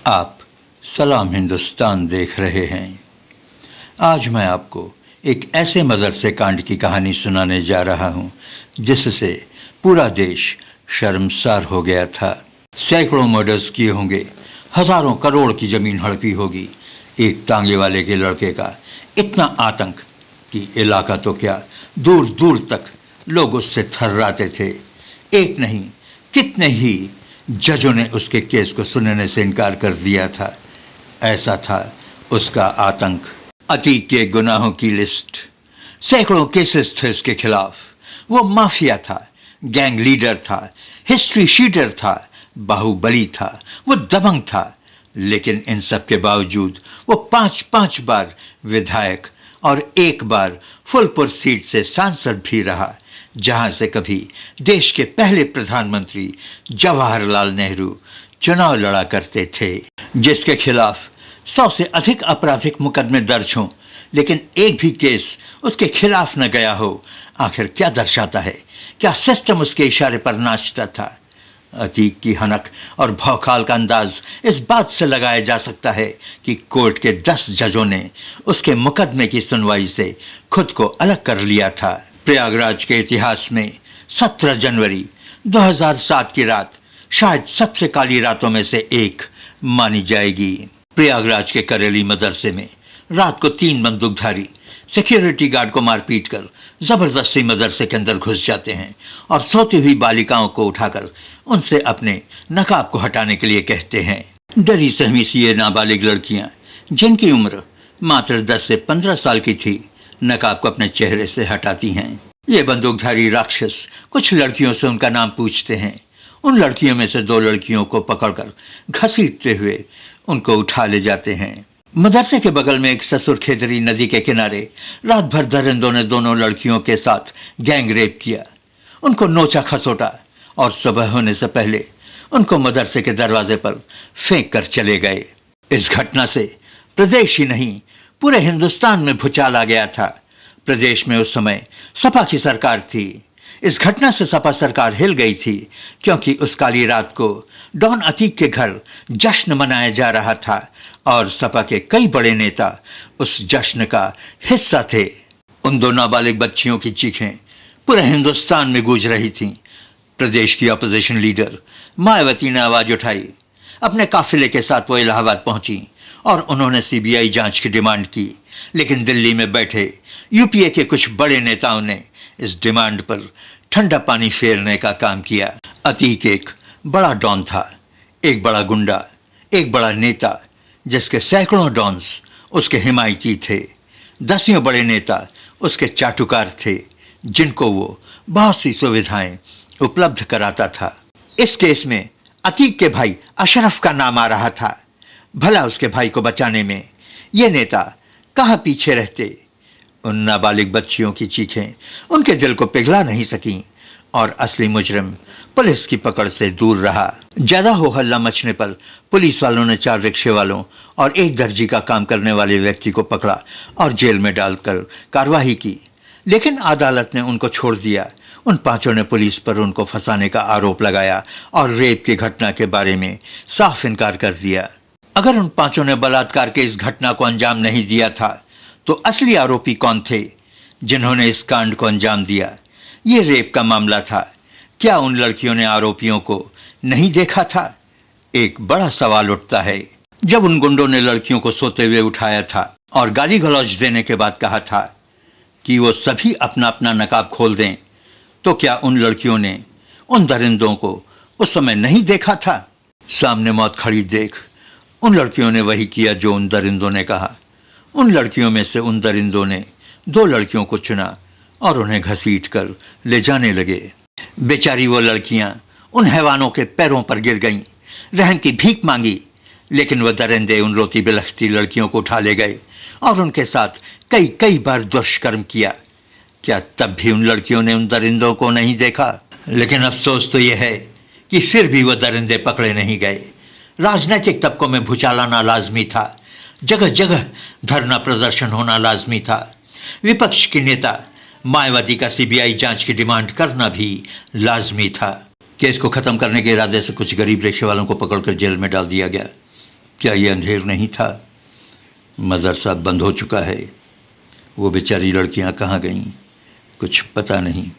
आप सलाम हिंदुस्तान देख रहे हैं। आज मैं आपको एक ऐसे मदरसे कांड की कहानी सुनाने जा रहा हूं जिससे पूरा देश शर्मसार हो गया था। सैकड़ों मर्डर्स किए होंगे, हजारों करोड़ की जमीन हड़पी होगी। एक तांगे वाले के लड़के का इतना आतंक कि इलाका तो क्या, दूर दूर तक लोग उससे थर्राते थे। एक नहीं, कितने ही जजों ने उसके केस को सुनने से इनकार कर दिया था। ऐसा था उसका आतंक। अतीक के गुनाहों की लिस्ट, सैकड़ों केसेस थे उसके खिलाफ। वो माफिया था, गैंग लीडर था, हिस्ट्री शीटर था, बाहुबली था, वो दबंग था। लेकिन इन सब के बावजूद वो 5-5 बार विधायक और एक बार फुलपुर सीट से सांसद भी रहा, जहां से कभी देश के पहले प्रधानमंत्री जवाहरलाल नेहरू चुनाव लड़ा करते थे। जिसके खिलाफ 100 से अधिक आपराधिक मुकदमे दर्ज हों, लेकिन एक भी केस उसके खिलाफ न गया हो। आखिर क्या दर्शाता है? क्या सिस्टम उसके इशारे पर नाचता था? अतीक की हनक और भौकाल का अंदाज इस बात से लगाया जा सकता है कि कोर्ट के 10 जजों ने उसके मुकदमे की सुनवाई से खुद को अलग कर लिया था। प्रयागराज के इतिहास में 17 जनवरी 2007 की रात शायद सबसे काली रातों में से एक मानी जाएगी। प्रयागराज के करेली मदरसे में रात को 3 बंदूकधारी सिक्योरिटी गार्ड को मारपीट कर जबरदस्ती मदरसे के अंदर घुस जाते हैं और सोती हुई बालिकाओं को उठाकर उनसे अपने नकाब को हटाने के लिए कहते हैं। डरी सहमी सी ये नाबालिग लड़कियां, जिनकी उम्र मात्र 10 से 15 साल की थी, नकाब को अपने चेहरे से हटाती हैं। ये बंदूकधारी राक्षस कुछ लड़कियों से उनका नाम पूछते हैं। उन लड़कियों में से 2 लड़कियों को पकड़कर घसीटते हुए उनको उठा ले जाते हैं। मदरसे के बगल में एक ससुर खेतरी नदी के किनारे रात भर दरिंदों ने दोनों लड़कियों के साथ गैंग रेप किया, उनको नोचा खसोटा और सुबह होने से पहले उनको मदरसे के दरवाजे पर फेंक कर चले गए। इस घटना से प्रदेश ही नहीं, पूरे हिंदुस्तान में भूचाल आ गया था। प्रदेश में उस समय सपा की सरकार थी। इस घटना से सपा सरकार हिल गई थी, क्योंकि उस काली रात को डॉन अतीक के घर जश्न मनाया जा रहा था और सपा के कई बड़े नेता उस जश्न का हिस्सा थे। उन 2 नाबालिग बच्चियों की चीखें पूरे हिंदुस्तान में गूंज रही थीं। प्रदेश की अपोजिशन लीडर मायावती ने आवाज उठाई। अपने काफिले के साथ वो इलाहाबाद पहुंची और उन्होंने सीबीआई जांच की डिमांड की। लेकिन दिल्ली में बैठे यूपीए के कुछ बड़े नेताओं ने इस डिमांड पर ठंडा पानी फेरने का काम किया। अतीक एक बड़ा डॉन था, एक बड़ा गुंडा, एक बड़ा नेता, जिसके सैकड़ों डॉन्स उसके हिमायती थे। 10 बड़े नेता उसके चाटुकार थे, जिनको वो बहुत सी सुविधाएं उपलब्ध कराता था। इस केस में अतीक के भाई अशरफ का नाम आ रहा था। भला उसके भाई को बचाने में ये नेता कहाँ पीछे रहते। उन नाबालिग बच्चियों की चीखें उनके दिल को पिघला नहीं सकी और असली मुजरिम पुलिस की पकड़ से दूर रहा। ज्यादा हो हल्ला मचने पर पुलिस वालों ने 4 रिक्शे वालों और एक दर्जी का काम करने वाले व्यक्ति को पकड़ा और जेल में डालकर कार्रवाई की। लेकिन अदालत ने उनको छोड़ दिया। उन 5 ने पुलिस पर उनको फंसाने का आरोप लगाया और रेप की घटना के बारे में साफ इनकार कर दिया। अगर उन 5 ने बलात्कार के इस घटना को अंजाम नहीं दिया था, तो असली आरोपी कौन थे जिन्होंने इस कांड को अंजाम दिया? ये रेप का मामला था। क्या उन लड़कियों ने आरोपियों को नहीं देखा था? एक बड़ा सवाल उठता है। जब उन गुंडों ने लड़कियों को सोते हुए उठाया था और गाली गलौज देने के बाद कहा था कि वो सभी अपना अपना नकाब खोल दें, तो क्या उन लड़कियों ने उन दरिंदों को उस समय नहीं देखा था? सामने मौत खड़ी देख उन लड़कियों ने वही किया जो उन दरिंदों ने कहा। उन लड़कियों में से उन दरिंदों ने 2 लड़कियों को चुना और उन्हें घसीट कर ले जाने लगे। बेचारी वो लड़कियां उन हैवानों के पैरों पर गिर गईं, रहम की भीख मांगी, लेकिन वह दरिंदे उन रोती बिलखती लड़कियों को उठा ले गए और उनके साथ कई कई बार दुष्कर्म किया। क्या तब भी उन लड़कियों ने उन दरिंदों को नहीं देखा? लेकिन अफसोस तो यह है कि फिर भी वह दरिंदे पकड़े नहीं गए। राजनीतिक तबकों में भूचाल आना लाजमी था, जगह जगह धरना प्रदर्शन होना लाजमी था। विपक्ष के नेता मायावती का सीबीआई जांच की डिमांड करना भी लाजमी था। केस को खत्म करने के इरादे से कुछ गरीब रिक्शे वालों को पकड़कर जेल में डाल दिया गया। क्या ये अंधेर नहीं था? मदरसा बंद हो चुका है। वो बेचारी लड़कियां कहाँ गईं? कुछ पता नहीं।